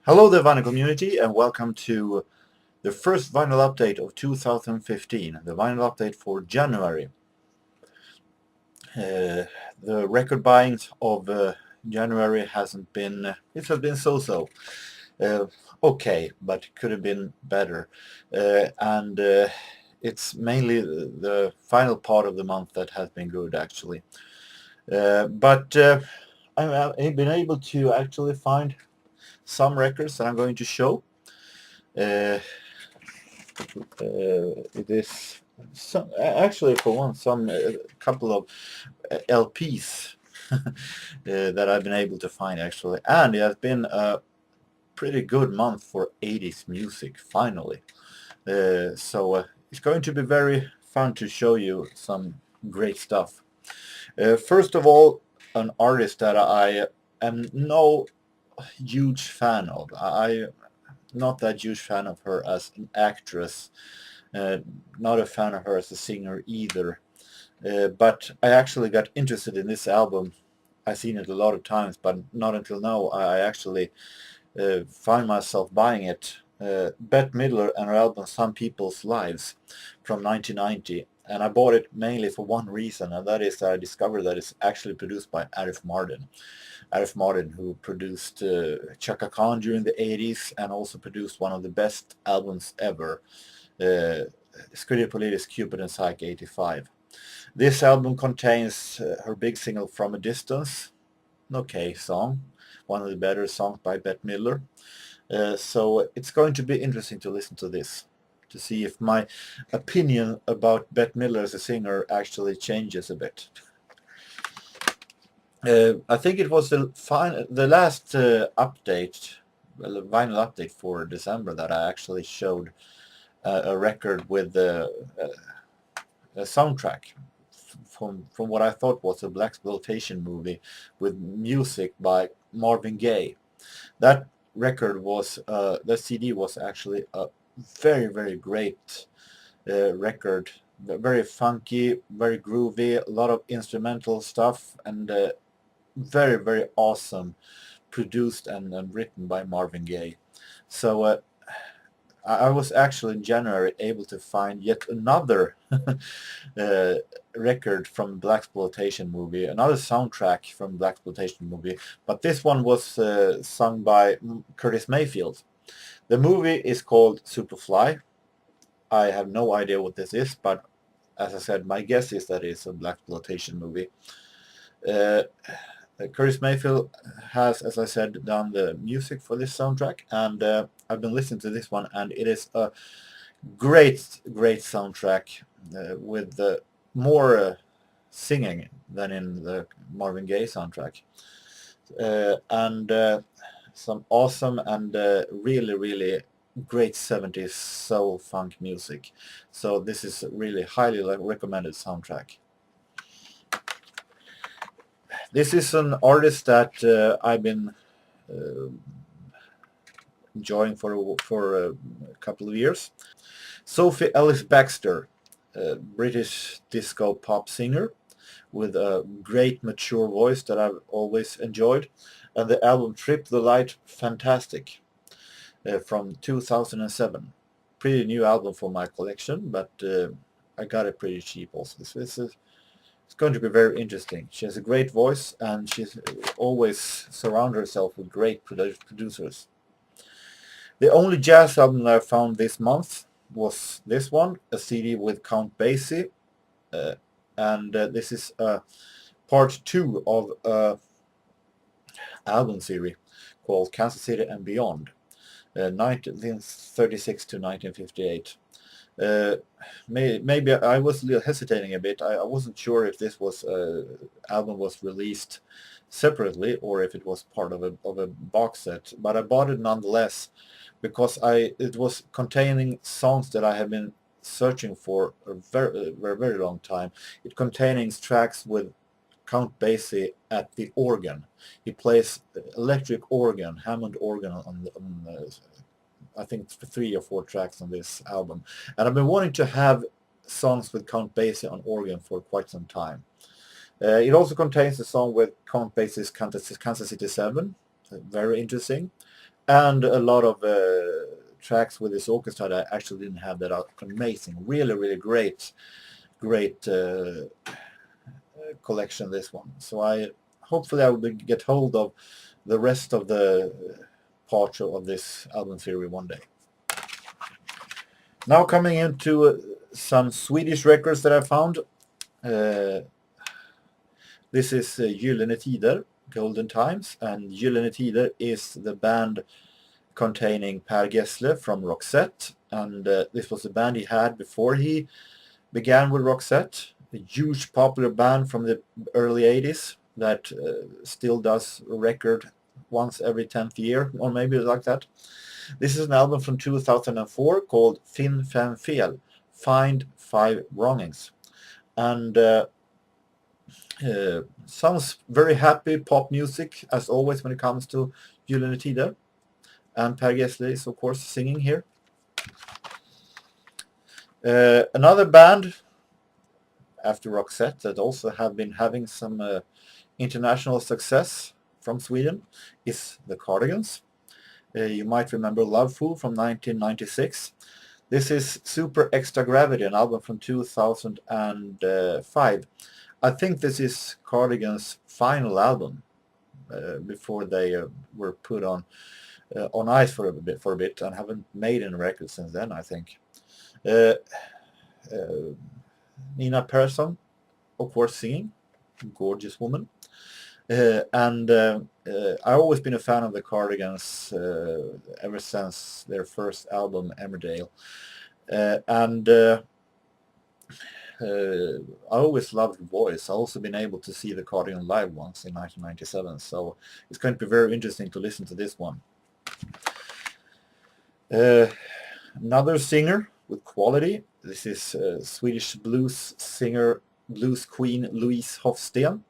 Hello there, vinyl community, and welcome to the first vinyl update of 2015, the vinyl update for January. The record buying of January hasn't been, it has been so-so. Okay, but it could have been better. And it's mainly the final part of the month that has been good, actually. But I've been able to actually find some records that I'm going to show. It is actually for one some couple of LPs that I've been able to find actually, and it has been a pretty good month for 80s music finally. So it's going to be very fun to show you some great stuff. First of all, an artist that I am no huge fan of. I not that huge fan of her as an actress. Not a fan of her as a singer either. But I actually got interested in this album. I've seen it a lot of times, but not until now I actually find myself buying it. Bette Midler and her album Some People's Lives from 1990. And I bought it mainly for one reason, and that is that I discovered that it's actually produced by Arif Mardin. Arif Mardin, who produced Chaka Khan during the 80s and also produced one of the best albums ever, Scritti Politis Cupid and Psyche 85. This album contains her big single From a Distance, an okay song, one of the better songs by Bette Midler. So it's going to be interesting to listen to this, to see if my opinion about Bette Midler as a singer actually changes a bit. I think it was the last update, well, the vinyl update for December, that I actually showed a record with a soundtrack from what I thought was a blaxploitation movie with music by Marvin Gaye. That record was the CD was actually a very great record, very funky, very groovy, a lot of instrumental stuff, and very awesome, produced and written by Marvin Gaye. So I was actually in January able to find yet another record from blaxploitation movie, another soundtrack from blaxploitation movie, but this one was sung by Curtis Mayfield. The movie is called Superfly. I have no idea what this is, but as I said, my guess is that it's a blaxploitation movie. Curtis Mayfield has, as I said, done the music for this soundtrack, and I've been listening to this one, and it is a great soundtrack with more singing than in the Marvin Gaye soundtrack, and some awesome and really great 70s soul funk music. So this is really highly recommended soundtrack. This is an artist that I've been enjoying for a couple of years. Sophie Ellis Baxter, a British disco pop singer with a great mature voice that I've always enjoyed, and the album Trip the Light, fantastic, from 2007. Pretty new album for my collection, but I got it pretty cheap also. It's going to be very interesting. She has a great voice, and she's always surrounded herself with great producers. The only jazz album that I found this month was this one, a CD with Count Basie, and this is part 2 of an album series called Kansas City and Beyond, 1936 to 1958. Maybe I was a little hesitating a bit. I wasn't sure if this was album was released separately or if it was part of a box set, but I bought it nonetheless because it was containing songs that I have been searching for a very long time. It contains tracks with Count Basie at the organ. He plays electric organ, Hammond organ on I think 3 or 4 tracks on this album, and I've been wanting to have songs with Count Basie on organ for quite some time. It also contains a song with Count Basie's Kansas City 7, very interesting, and a lot of tracks with this orchestra that actually didn't have that are amazing. Really, really great collection, this one. So hopefully I will get hold of the rest of the parts of this album theory one day. Now coming into some Swedish records that I found. This is Ulinetide, Golden Times, and Ulinetide is the band containing Per Gessle from Roxette, and this was the band he had before he began with Roxette, a huge popular band from the early 80s that still does a record once every 10th year, or maybe like that. This is an album from 2004 called Finn Fem Fel, Find Five Wrongings. And sounds very happy pop music, as always when it comes to Ulinetide. And Per Gessle is, of course, singing here. Another band after Roxette that also have been having some international success from Sweden is the Cardigans. You might remember Love Fool from 1996. This is Super Extra Gravity, an album from 2005. I think this is Cardigans' final album before they were put on ice for a bit, and haven't made any records since then, I think. Nina Persson, of course, singing, gorgeous woman. And I've always been a fan of the Cardigans ever since their first album, Emmerdale. I always loved the voice. I've also been able to see the Cardigan live once in 1997, so it's going to be very interesting to listen to this one. Another singer with quality. This is Swedish blues singer, blues queen Lois Hofstein,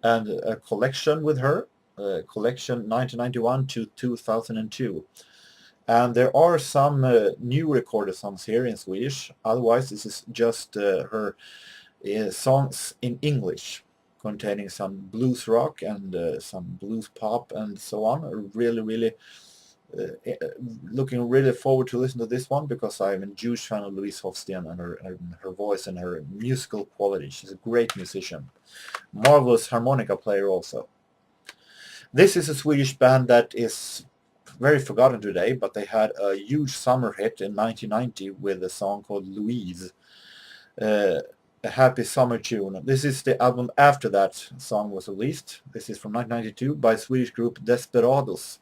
and a collection with her, collection 1991 to 2002. And there are some new recorded songs here in Swedish. Otherwise, this is just her songs in English, containing some blues rock and some blues pop and so on. Really looking really forward to listen to this one, because I'm a huge fan of Lois Hofstein and her voice and her musical quality. She's a great musician. Marvelous harmonica player also. This is a Swedish band that is very forgotten today, but they had a huge summer hit in 1990 with a song called Louise, a happy summer tune. This is the album after that song was released. This is from 1992 by Swedish group Desperados,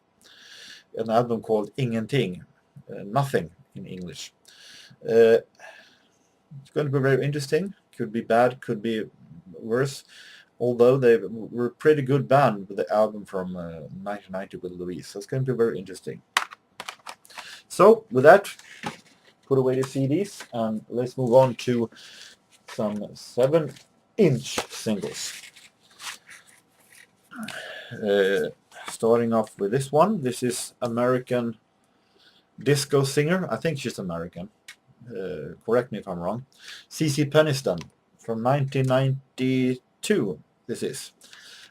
an album called Ingenting, nothing in English. It's going to be very interesting. Could be bad, could be worse. Although they were a pretty good band with the album from 1990 with Louise. So it's going to be very interesting. So with that, put away the CDs and let's move on to some 7-inch singles. Starting off with this one. This is American disco singer. I think she's American. Correct me if I'm wrong. CeCe Peniston from 1992. This is,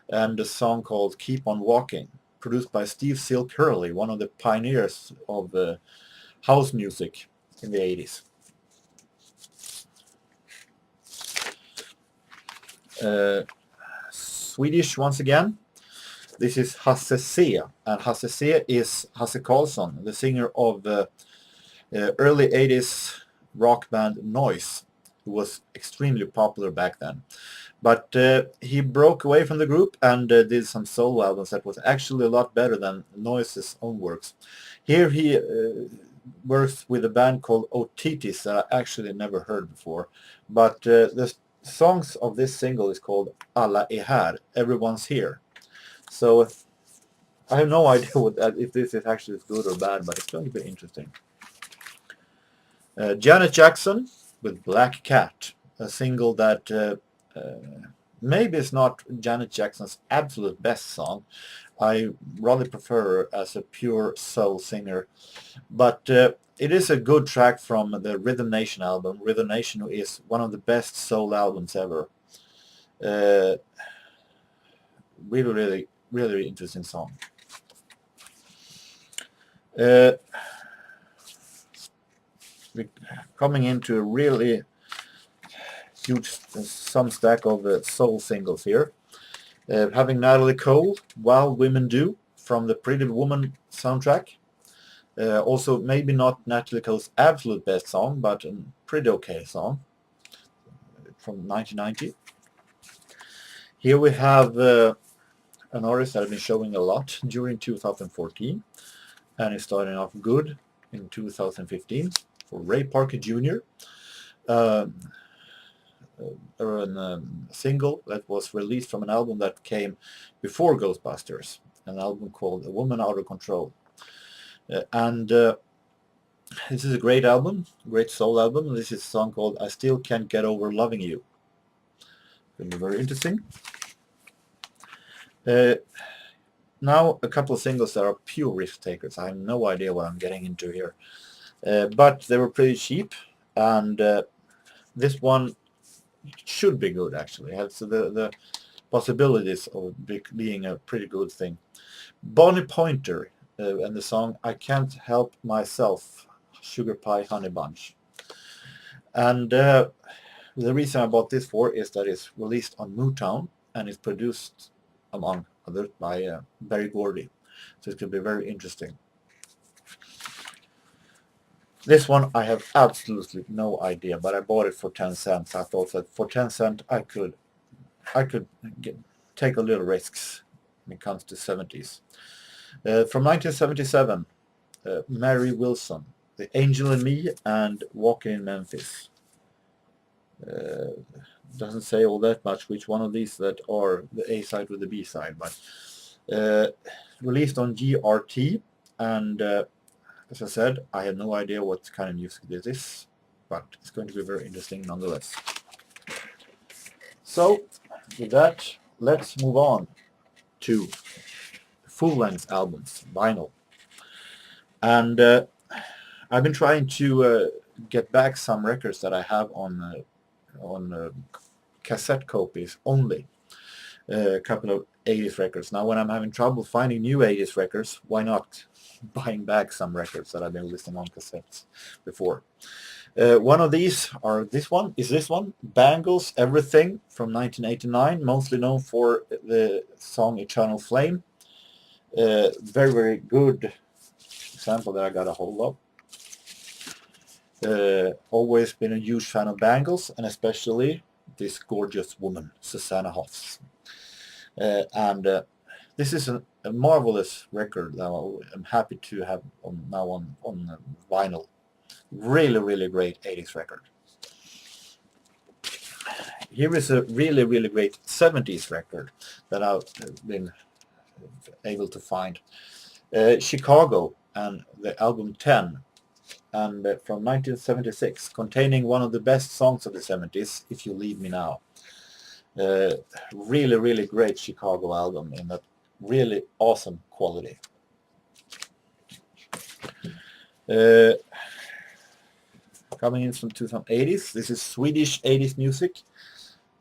and a song called Keep on Walking, produced by Steve Silk Hurley, one of the pioneers of house music in the 80s. Swedish once again. This is Hasse C, and Hasse C is Hasse Karlsson, the singer of early 80s rock band Noise, who was extremely popular back then. But he broke away from the group and did some solo albums that was actually a lot better than Noise's own works. Here he works with a band called Otitis that I actually never heard before. But the songs of this single is called Alla är här, Everyone's Here. So I have no idea if this is actually good or bad, but it's going to be interesting. Janet Jackson with Black Cat, a single that maybe it's not Janet Jackson's absolute best song. I rather prefer her as a pure soul singer. But it is a good track from the Rhythm Nation album. Rhythm Nation is one of the best soul albums ever. Really interesting song. Uh, we're coming into a really huge some stack of soul singles here. Having Natalie Cole, While Women Do, from the Pretty Woman soundtrack. Also, maybe not Natalie Cole's absolute best song, but a pretty okay song from 1990. Here we have an artist that I've been showing a lot during 2014, and is starting off good in 2015 for Ray Parker Jr. A single that was released from an album that came before Ghostbusters, an album called A Woman Out of Control. This is a great album, great soul album. This is a song called I Still Can't Get Over Loving You. It'll be very interesting. Now a couple of singles that are pure risk takers. I have no idea what I'm getting into here. But they were pretty cheap, and this one should be good actually. It has the possibilities of being a pretty good thing. Bonnie Pointer and the song I Can't Help Myself, Sugar Pie Honey Bunch. And the reason I bought this for is that it's released on Motown and it's produced among others by Berry Gordy. So it's going to be very interesting. This one I have absolutely no idea, but I bought it for 10 cents. I thought that for 10 cents I could take a little risks when it comes to 70s. From 1977, Mary Wilson, The Angel in Me and Walking in Memphis. Doesn't say all that much which one of these that are the A side or the B side, but released on GRT, and as I said, I have no idea what kind of music this is, but it's going to be very interesting nonetheless. So with that, let's move on to full-length albums, vinyl. And I've been trying to get back some records that I have on cassette copies only. A couple of 80s records. Now when I'm having trouble finding new 80s records, why not buying back some records that I've been listening on cassettes before. One of these are this one, Bangles Everything from 1989, mostly known for the song Eternal Flame. Very, very good example that I got a hold of. Always been a huge fan of Bangles, and especially this gorgeous woman, Susanna Hoffs. This is a marvelous record that I'm happy to have now on vinyl. Really, really great 80s record. Here is a really, really great 70s record that I've been able to find. Chicago and the album 10, and from 1976, containing one of the best songs of the 70s, If You Leave Me Now. Really, really great Chicago album in that really awesome quality. Coming in from 2080s, this is Swedish 80s music.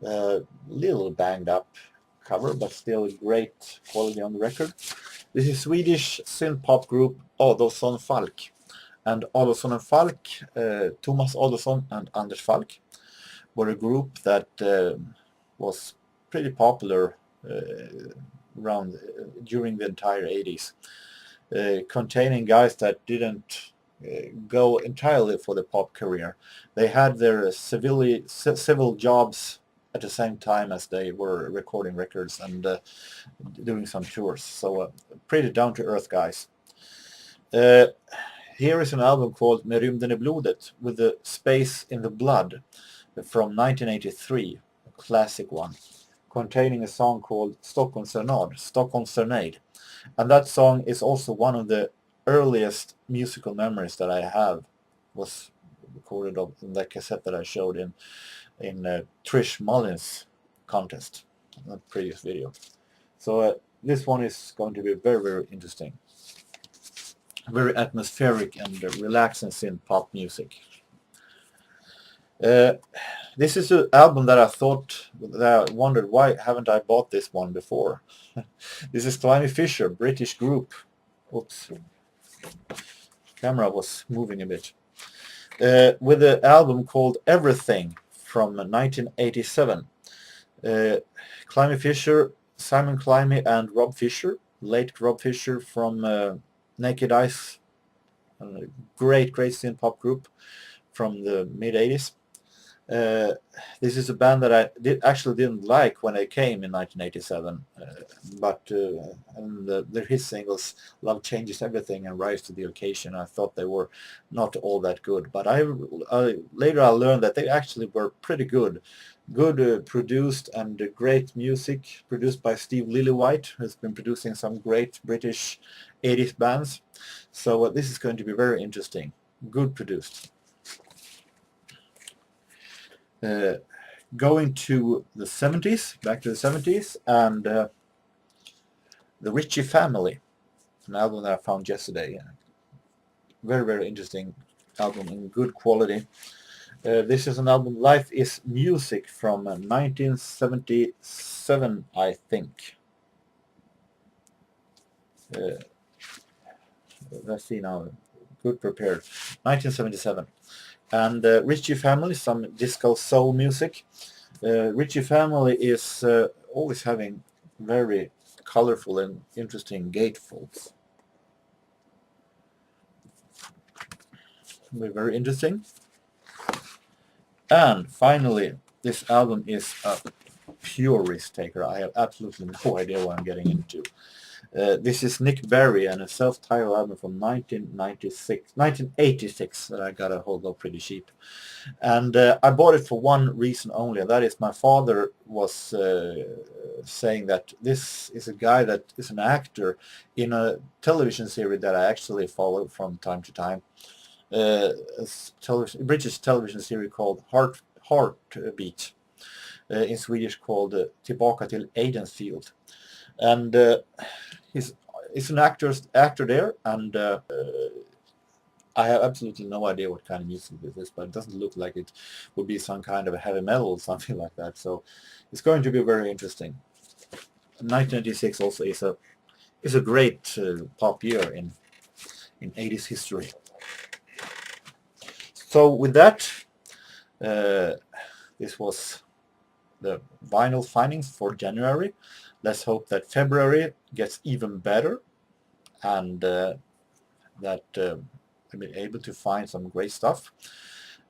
Little banged up cover, but still great quality on the record. This is Swedish synth pop group Adolfsson Falk. And Adolfsson and Falk, Thomas Adolfsson and Anders Falk, were a group that was pretty popular during the entire 80s, containing guys that didn't go entirely for the pop career. They had their civil jobs at the same time as they were recording records and doing some tours. So pretty down-to-earth guys. Here is an album called Med rymden I blodet, with the Space in the Blood from 1983, a classic one, containing a song called Stockholm Serenade. And that song is also one of the earliest musical memories that I have, was recorded in that cassette that I showed in Trish Mullins' contest in the previous video. So this one is going to be very, very interesting. Very atmospheric and relaxing synth pop music. This is an album that I wondered why haven't I bought this one before. This is Slimy Fisher, British group. Oops. Camera was moving a bit. With the album called Everything from 1987. Climby Fisher, Simon Climby and Rob Fisher, late Rob Fisher from Naked Eyes, great synth pop group from the mid 80s. This is a band that I actually didn't like when they came in 1987, but their hit singles "Love Changes Everything" and "Rise to the Occasion," I thought they were not all that good. But later I learned that they actually were pretty good, produced and great music produced by Steve Lillywhite, who's been producing some great British 80s bands. So this is going to be very interesting. Good produced. Going to the 70s, back to the 70s, and the Richie Family, an album that I found yesterday. Very interesting album in good quality. This is an album, Life is Music, from 1977, I think. Let's see now, good prepared, 1977. And Richie Family, some disco soul music. Richie Family is always having very colorful and interesting gatefolds. Very interesting. And finally, this album is a pure risk taker. I have absolutely no idea what I'm getting into. This is Nick Berry and a self-titled album from 1986 that I got a hold of pretty cheap. And I bought it for one reason only, and that is my father was saying that this is a guy that is an actor in a television series that I actually follow from time to time. A British television series called Heartbeat, in Swedish called Tillbaka till Aidensfield. And he's an actor there, and I have absolutely no idea what kind of music this is, but it doesn't look like it would be some kind of a heavy metal or something like that. So it's going to be very interesting. 1996 also is a great pop year in 80s history. So with that, this was the vinyl findings for January. Let's hope that February gets even better, and that I'll be able to find some great stuff.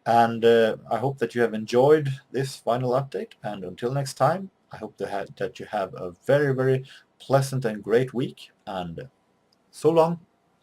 And I hope that you have enjoyed this vinyl update. And until next time, I hope that you have a very pleasant and great week. And so long.